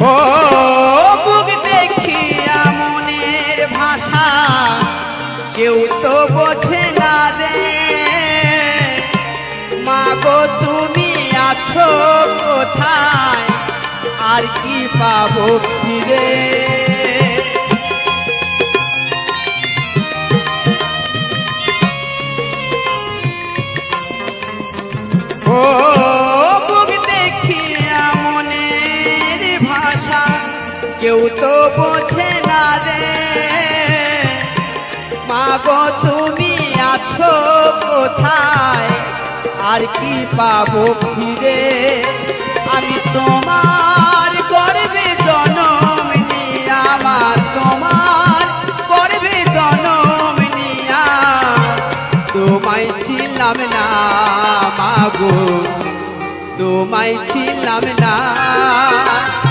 ও বুক দেখিয়া মনের ভাষা কেউ তো বোঝে না রে, মাগো তুমি আছো কোথায় আর কি পাবো ফিরে। ও বুক দেখিয়া মনের ভাষা কেউ তো বোঝে না রে, মাগো তুমি আছো কোথায় আর কি পাবো ফিরে। আমি তোমার গর্ভে জনম নিয়া, আমার তোমার গর্ভে জনম নিয়া তোমায় ছিলাম না মাগো, তোমায় ছিলাম না।